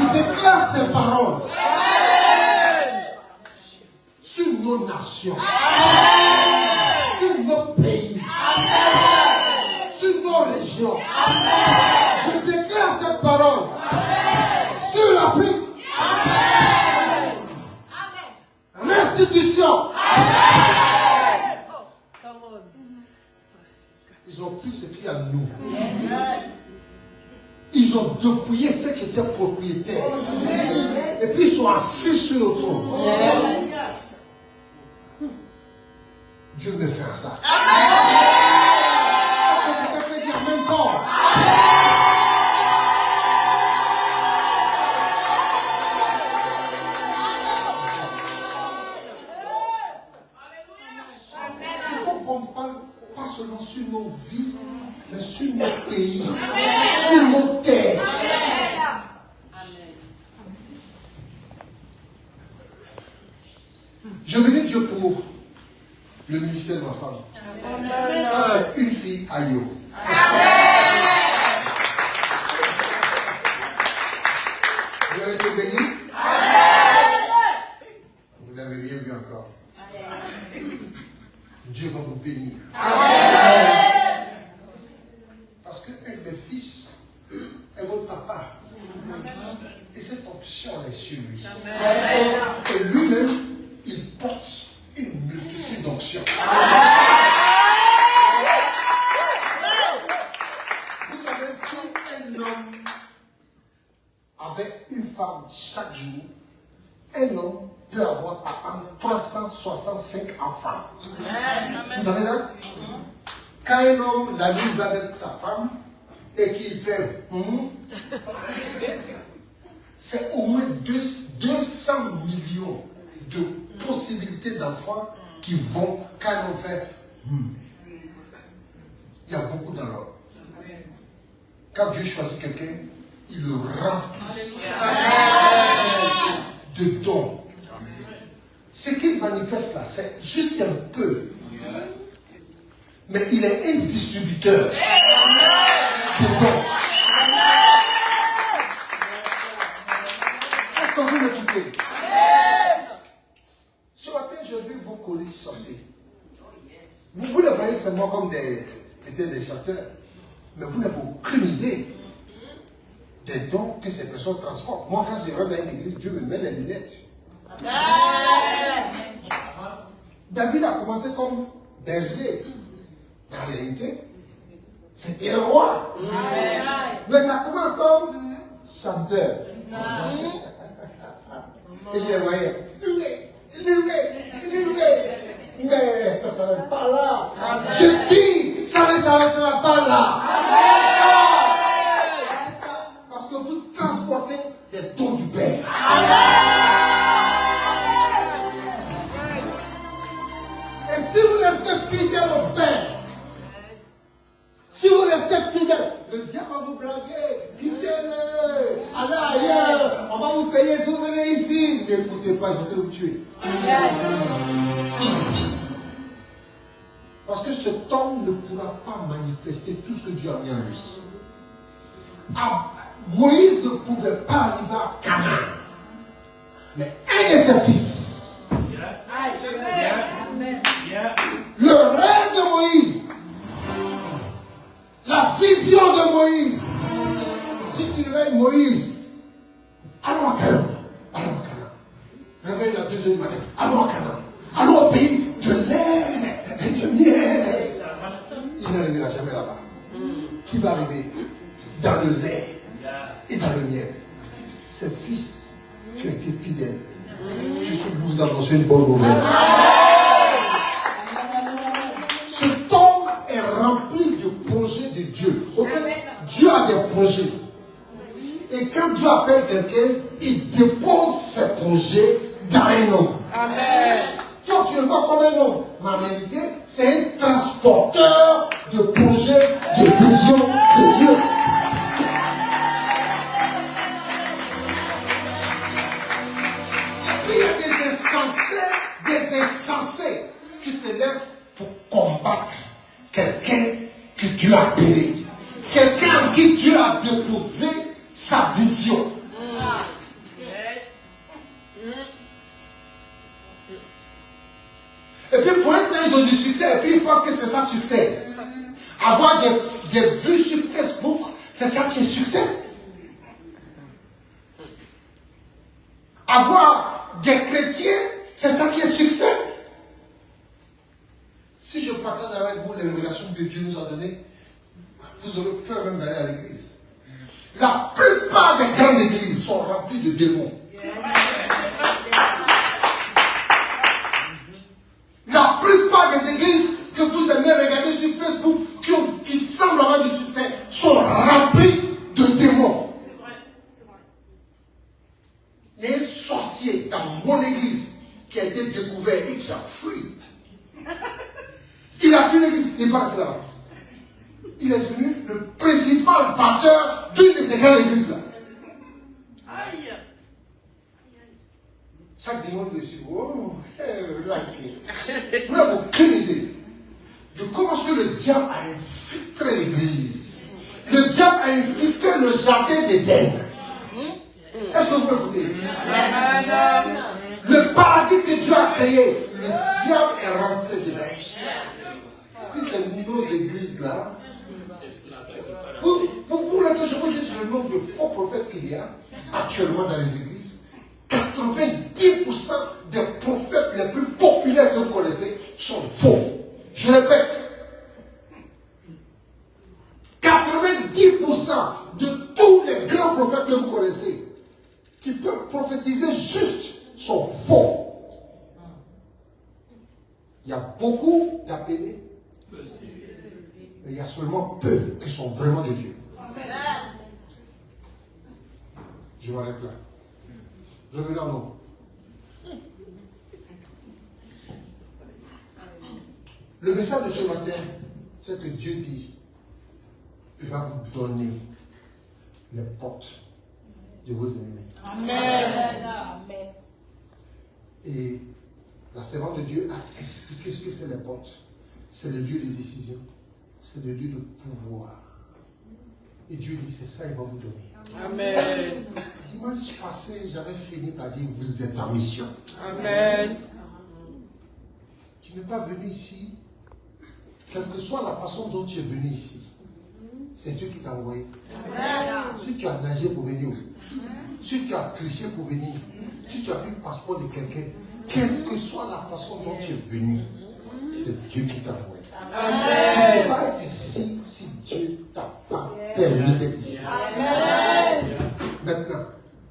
Je déclare ces paroles sur nos nations, sur nos pays, sur nos régions. Je déclare cette parole sur l'Afrique. Restitution. Ils ont pris ce qui est à nous. Ils ont dépouillé ceux qui étaient propriétaires. Et puis ils sont assis sur le trône. Dieu me fait ça. Est-ce que quelqu'un peut dire même pas? Il faut qu'on parle pas seulement sur nos vies, mais sur nos pays, sur nos terres. Je bénis Dieu pour le ministère de ma femme. Ça, c'est une fille Ayo. Vous avez été béni? Vous n'avez rien vu encore. Dieu va vous bénir. Parce qu'elle est fils, elle est votre papa. Et cette option est sur lui. Et lui-même, il porte une multitude d'onctions. Vous savez, si un homme avait une femme chaque jour, un homme peut avoir par an 365 enfants. Vous savez ça? Quand un homme, la nuit, va avec sa femme et qu'il fait c'est au moins 200 millions de possibilités d'enfants qui vont, quand on fait il y a beaucoup dans l'homme. Quand Dieu choisit quelqu'un, il le remplit de dons. Ce qu'il manifeste là, c'est juste un peu. Mais il est un distributeur de dons. Est-ce que vous m'écoutez? Ce matin, j'ai vu vos colis chanter. Vous les voyez seulement comme des chanteurs, mais vous n'avez aucune idée des dons que ces personnes transportent. Moi, quand je rentre dans une église, Dieu me met les lunettes. David a commencé comme berger. En réalité, c'était un roi. Mais ça commence comme chanteur. Et je les voyais. Mais ça ne s'arrête pas là. Je dis, ça ne s'arrêtera pas là. Parce que vous transportez les dons du Père. Et si vous restez fidèle au Père, si vous restez fidèle, le diable va vous blaguer. Quittez-le. Allez ailleurs. On va vous payer si vous venez ici. N'écoutez pas, je vais vous tuer. Parce que cet homme ne pourra pas manifester tout ce que Dieu a mis en lui. Moïse ne pouvait pas arriver à Canaan. Mais un de ses fils, le rêve de Moïse, la vision de Moïse, si tu réveilles Moïse, allons à Canaan, allons à Canaan. Réveille la 2h du matin, allons à Canaan, allons au pays de lait et de miel. Il n'arrivera jamais là-bas. Qui va arriver dans le lait et dans le miel? Ses fils qui ont été fidèles. Je suis venu vous annoncer une bonne nouvelle. Cet homme est rempli de projets de Dieu. Au fait, Dieu a des projets. Et quand Dieu appelle quelqu'un, il dépose ses projets dans un homme. Amen. Toi, tu le vois comme un homme. Mais en réalité, c'est un transporteur de projets, de visions de Dieu. Il y a des insensés qui se lèvent pour combattre quelqu'un que Dieu a appelé. Quelqu'un en qui Dieu a déposé sa vision. Et puis pour être ils ont du succès, et puis ils pensent que c'est ça succès. Avoir des vues sur Facebook, c'est ça qui est succès. Avoir des chrétiens, c'est ça qui est succès. Si je partage avec vous les révélations que Dieu nous a données, vous aurez peur même d'aller à l'église. La plupart des grandes églises sont remplies de démons. La plupart des églises que vous aimez regarder sur Facebook, qui semblent avoir du succès, sont remplies de démons. Il y a un sorcier dans mon église qui a été découvert et qui a fui. Il a fui l'église, il n'est pas resté là. Il est devenu le principal batteur d'une de ces grandes églises-là. Chaque dimanche dessus, oh, vous n'avez aucune idée de comment est-ce que le diable a infiltré l'église. Le diable a infiltré le jardin d'Éden. Est-ce que vous pouvez écouter? Le paradis que Dieu a créé, le diable est rentré dedans. Puis ces nos églises-là, pour vous, là, que je vous dise le nombre de faux prophètes qu'il y a actuellement dans les églises, 90% des prophètes les plus populaires que vous connaissez sont faux. Je répète, 90% de tous les grands prophètes que vous connaissez qui peuvent prophétiser juste sont faux. Il y a beaucoup d'appelés, mais il y a seulement peu qui sont vraiment de Dieu. Je m'arrête là. Revenons à nous. Le message de ce matin, c'est que Dieu dit, il va vous donner les portes de vos ennemis. Amen. Et la servante de Dieu a expliqué ce que c'est les portes. C'est le Dieu de décision. C'est le Dieu de pouvoir. Et Dieu dit, c'est ça qu'il va vous donner. Amen. Dimanche passé, j'avais fini par dire, vous êtes en mission. Amen. Tu n'es pas venu ici, quelle que soit la façon dont tu es venu ici. C'est Dieu qui t'a envoyé. Amen. Si tu as nagé pour venir, si tu as triché pour venir, si tu as pris le passeport de quelqu'un, quelle que soit la façon dont tu es venu, c'est Dieu qui t'a envoyé. Amen. Tu ne peux pas être ici si Dieu t'a pas permis d'être ici. Amen. Maintenant,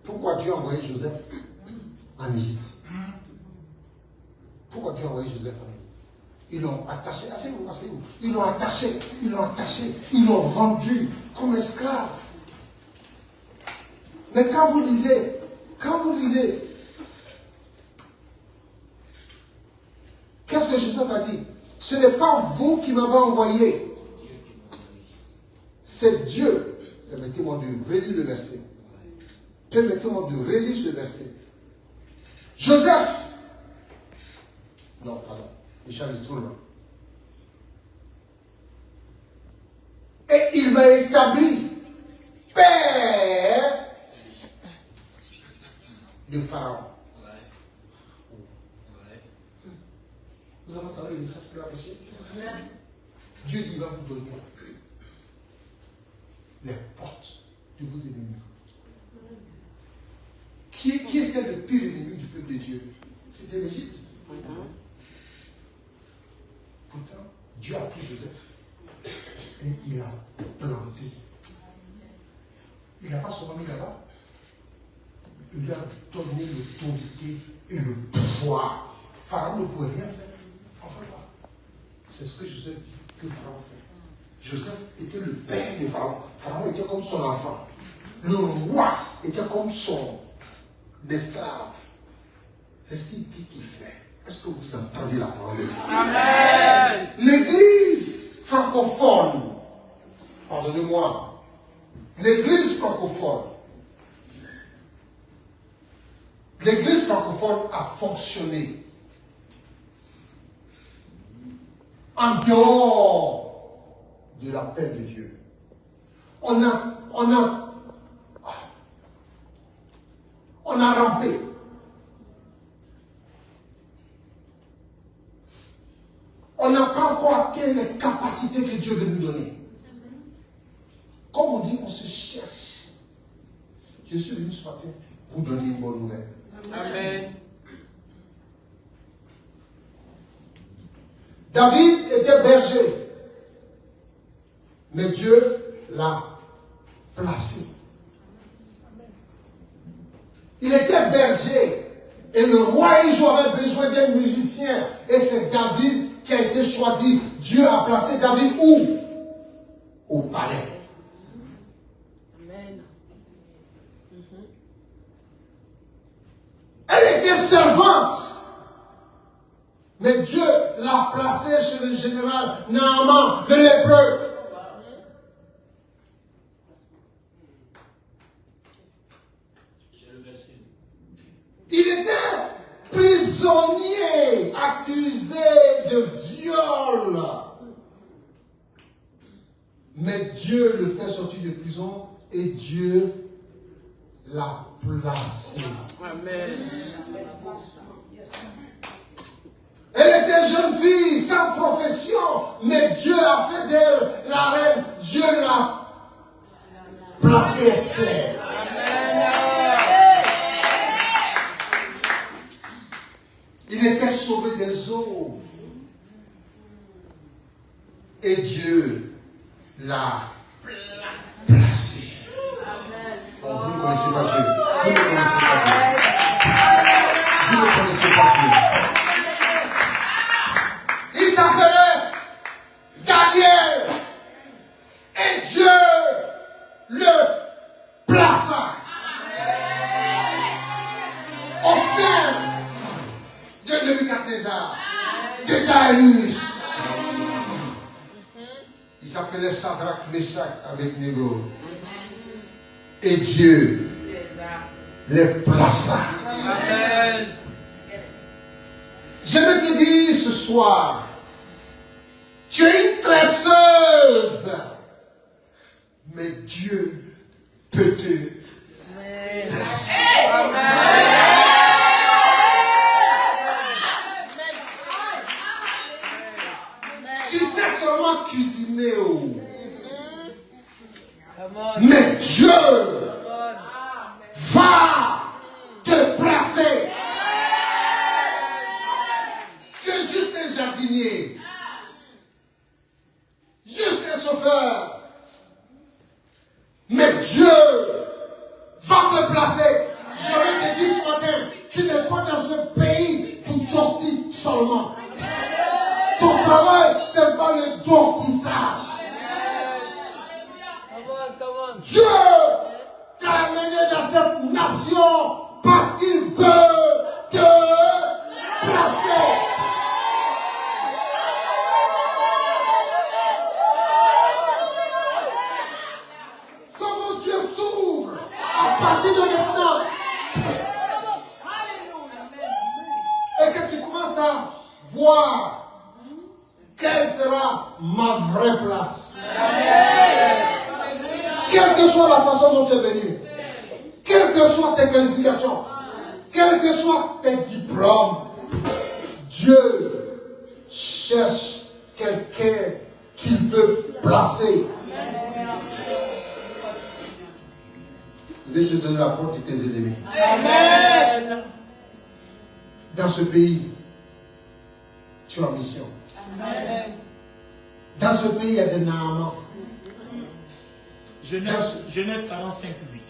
pourquoi Dieu a envoyé Joseph en Égypte? Pourquoi Dieu a envoyé Joseph en Égypte? Ils l'ont attaché, asseyez-vous, asseyez-vous. Ils l'ont attaché, ils l'ont vendu comme esclave. Mais quand vous lisez, qu'est-ce que Joseph a dit? Ce n'est pas vous qui m'avez envoyé. C'est Dieu. Permettez-moi de relire le verset. Permettez-moi de relire ce verset. Joseph. Non, pardon. Michel est trop loin. Et il m'a établi père de Pharaon. Vous avez entendu le message qu'il a reçu? Dieu dit, il va vous donner les portes de vos ennemis. Qui était le pire ennemi du peuple de Dieu? C'était l'Égypte. Pourtant, Dieu a pris Joseph et il a planté. Il n'a pas seulement mis là-bas, il lui a donné l'autorité et le pouvoir. Pharaon ne pouvait rien faire. Enfin, c'est ce que Joseph dit que Pharaon fait. Joseph était le père de Pharaon. Pharaon était comme son enfant. Le roi était comme son esclave. C'est ce qu'il dit qu'il fait. Est-ce que vous entendez la parole de Dieu? Amen. L'église francophone, pardonnez-moi, l'église francophone a fonctionné en dehors de la paix de Dieu. a rampé. On n'a pas encore atteint les capacités que Dieu veut nous donner. Comme on dit, on se cherche. Je suis venu ce matin pour donner une bonne nouvelle. Amen. David était berger. Mais Dieu l'a placé. Il était berger. Et le roi Israël avait besoin d'un musicien. Et c'est David qui a été choisi. Dieu a placé David où? Au palais. Amen. Elle était servante. Mais Dieu l'a placée chez le général Naaman, de l'Hébreu. Il était prisonnier, accusé de viol. Mais Dieu le fait sortir de prison et Dieu l'a placé. Amen. Elle était jeune fille, sans profession, mais Dieu a fait d'elle la reine. Dieu l'a placée Esther. Il était sauvé des eaux. Et Dieu l'a placé. Bon, vous ne connaissez pas Dieu. Vous ne connaissez pas Dieu. Vous ne connaissez pas Dieu. Il s'appelait Daniel. Et Dieu le plaça au sein de Nebuchadnezzar, de Darius. Il s'appelait Shadrach, Meshach, Abednego. Et Dieu les plaça. Amen. Je vais te dire ce soir, tu es une tresseuse, mais Dieu peut te placer. Tu sais seulement cuisiner, mais Dieu va te placer. Tu es juste un jardinier, juste un chauffeur, mais Dieu va te placer. Je vais te dire ce matin, tu n'es pas dans ce pays pour Josie seulement. Ton travail, ce n'est pas le durcissage. Dieu t'a amené dans cette nation parce qu'il veut te placer. Quand vos yeux s'ouvrent, à partir de maintenant, et que tu commences à voir quelle sera ma vraie place. Quelle que soit la façon dont tu es venu, quelles que soient tes qualifications, quels que soient tes diplômes, Dieu cherche quelqu'un qu'il veut placer. Il va te donner la porte de tes ennemis. Amen. Dans ce pays, tu as mission. Amen. Dans ce pays, il y a des Naaman. Genèse 45, 8.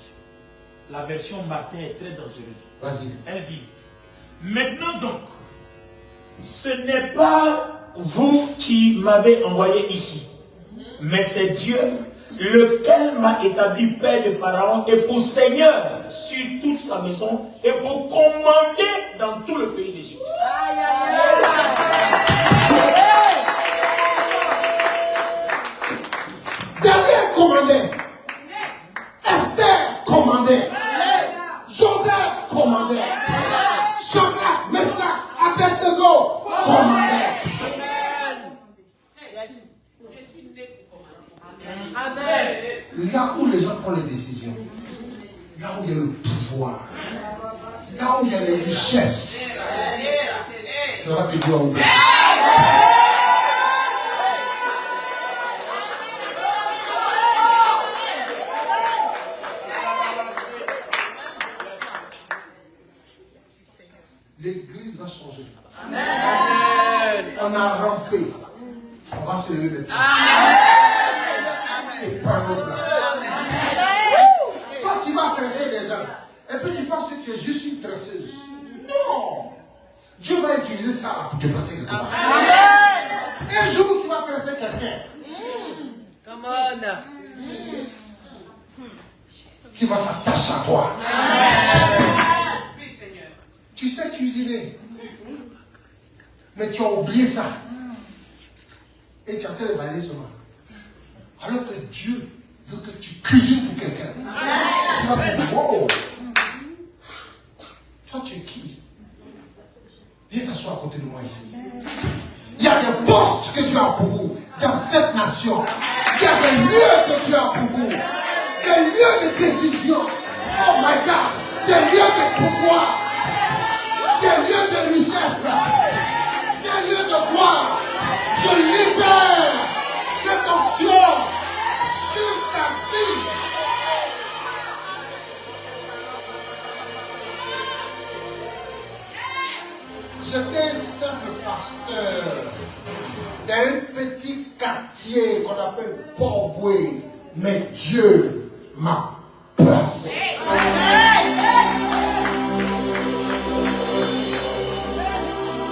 La version matin est très dangereuse. Vas-y. Elle dit, maintenant donc, ce n'est pas vous qui m'avez envoyé ici, mais c'est Dieu, lequel m'a établi père de Pharaon et pour seigneur sur toute sa maison et pour commander dans tout le pays d'Égypte. Daniel commandait. Esther commandait. Joseph commandait. Shadrach, Meshach, Abednego commandait. Amen. Là où les gens font les décisions, là où il y a le pouvoir. joie. Là où il y a les richesses, c'est là que Dieu a ouvert. L'église va changer. Amen. On a rampé. On va se lever maintenant. Et prendre nos places. Toi, tu vas tresser les gens. Et puis tu penses que tu es juste une tresseuse. Non. Dieu va utiliser ça pour te placer quelque part. Un jour, tu vas tresser quelqu'un. Come on. Qui va s'attacher à toi. Tu sais cuisiner. Mais tu as oublié ça. Et tu es en train de balayer seulement. Alors que Dieu veut que tu cuisines pour quelqu'un. Tu vas te dire, wow. Toi, tu es qui? Viens t'asseoir à côté de moi ici. Il y a des postes que tu as pour vous dans cette nation. Il y a des lieux que tu as pour vous. Des lieux de décision. Oh my God. Des lieux de pouvoir. Des lieux de richesse. Des lieux de gloire. Je libère cette onction sur ta vie. J'étais un simple pasteur d'un petit quartier qu'on appelle Port-Boué, mais Dieu m'a placé.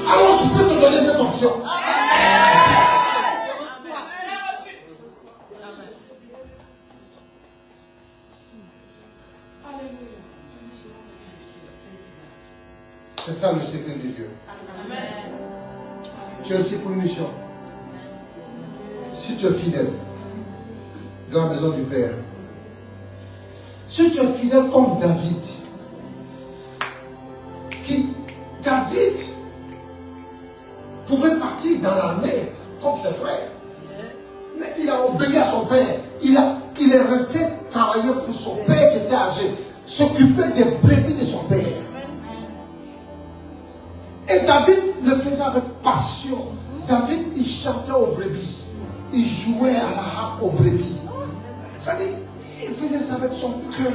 Alors je peux te donner cette option. C'est ça le secret de Dieu. Tu es ici pour une mission. Si tu es fidèle dans la maison du Père, si tu es fidèle comme David, David pouvait partir dans l'armée comme ses frères, mais il a obéi à son père. Il est resté travailler pour son père qui était âgé, s'occuper des brebis de son père. Et David le faisait avec passion. David, il chantait aux brebis. Il jouait à la harpe aux brebis. Ça dit, il faisait ça avec son cœur.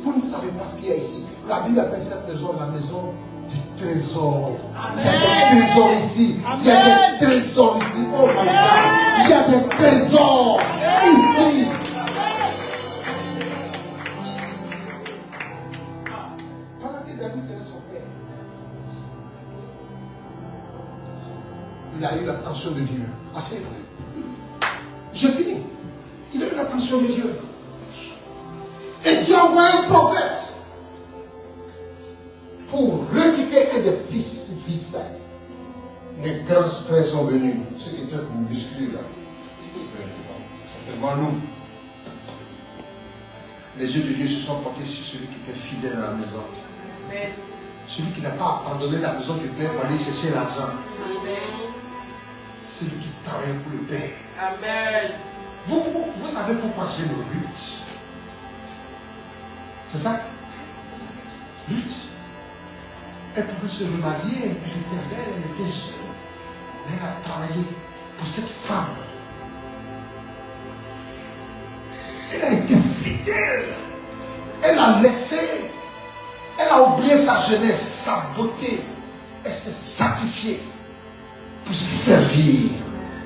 Vous ne savez pas ce qu'il y a ici. La Bible appelle cette maison la maison du trésor. Il y a des trésors ici. Il y a des trésors ici. Oh my God. Il y a des trésors ici. Pendant que David servait son père, il a eu l'attention de Dieu. Ah, c'est vrai. J'ai fini. Il a eu l'attention de Dieu. Et Dieu a envoyé un prophète pour recruter un des fils d'Issaïe. Les grands frères sont venus. Ceux qui étaient musclés là. Certainement nous. Les yeux de Dieu se sont portés sur celui qui était fidèle à la maison. Amen. Celui qui n'a pas abandonné la maison du Père pour aller chercher l'argent. Celui qui travaille pour le Père. Amen. Vous savez pourquoi j'aime le lutte? C'est ça? Lutte. Elle pouvait se remarier, elle était belle, elle était jeune. Mais elle a travaillé pour cette femme. Elle a été fidèle. Elle a laissé. Elle a oublié sa jeunesse, sa beauté. Elle s'est sacrifiée pour servir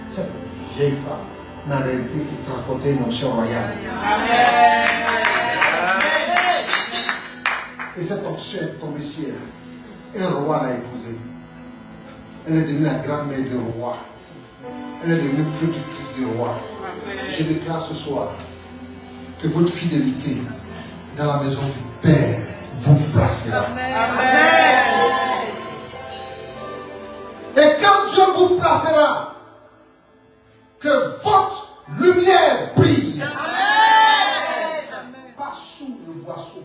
cette vieille femme. Mais en réalité, pour raconter une onction royale. Amen. Et cette onction est tombée sur elle. Et un roi l'a épousée. Elle est devenue la grand-mère du roi. Elle est devenue productrice du roi. Je déclare ce soir que votre fidélité dans la maison du Père vous placera. Et quand Dieu vous placera, que votre lumière brille. Pas sous le boisseau.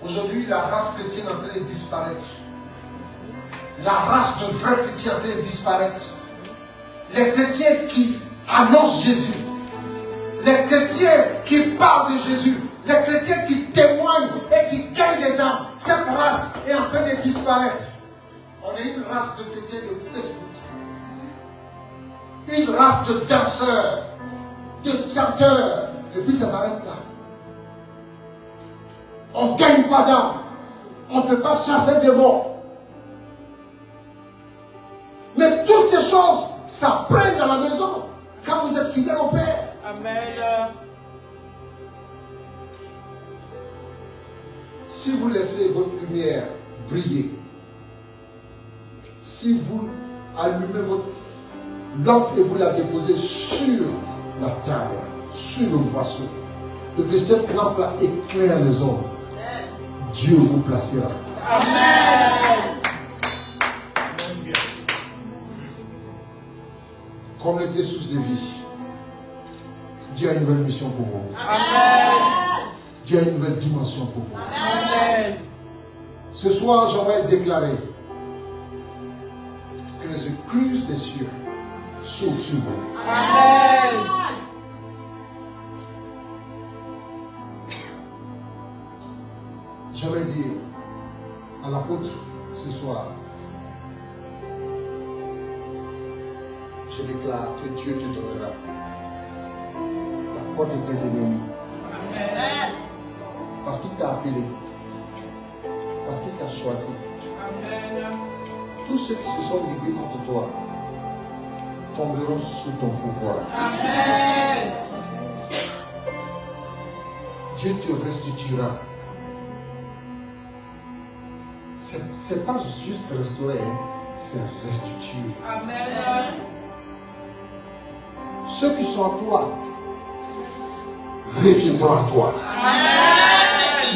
Aujourd'hui, la race chrétienne est en train de disparaître. La race de vrais chrétiens est en train de disparaître. Les chrétiens qui annoncent Jésus. Les chrétiens chrétiens qui parlent de Jésus, les chrétiens qui témoignent et qui gagnent les âmes, cette race est en train de disparaître. On est une race de chrétiens de Facebook. Une race de danseurs, de chanteurs. Et puis ça s'arrête là. On ne gagne pas d'âme. On ne peut pas chasser des morts. Mais toutes ces choses, ça prend dans la maison quand vous êtes fidèle au Père. Amen. Si vous laissez votre lumière briller, si vous allumez votre lampe et vous la déposez sur la table, sur le boisseau, et que cette lampe-là éclaire les hommes, Dieu vous placera. Amen. Comme les sources de vie, Dieu a une nouvelle mission pour vous. Amen. Dieu a une nouvelle dimension pour vous. Amen. Ce soir, j'aimerais déclarer que les écluses des cieux s'ouvrent sur vous. Amen. J'aimerais dire à l'apôtre ce soir, je déclare que Dieu te donnera la porte de tes ennemis. Amen. Parce qu'il t'a appelé, parce qu'il t'a choisi. Amen. Tous ceux qui se sont ligués contre toi tomberont sous ton pouvoir. Amen. Dieu te restituera. C'est pas juste restaurer, hein, c'est restituer. Amen. Ceux qui sont à toi reviendront à toi. Amen.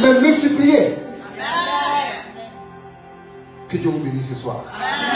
Mais multiplier. Amen. Que Dieu vous bénisse ce soir. Amen.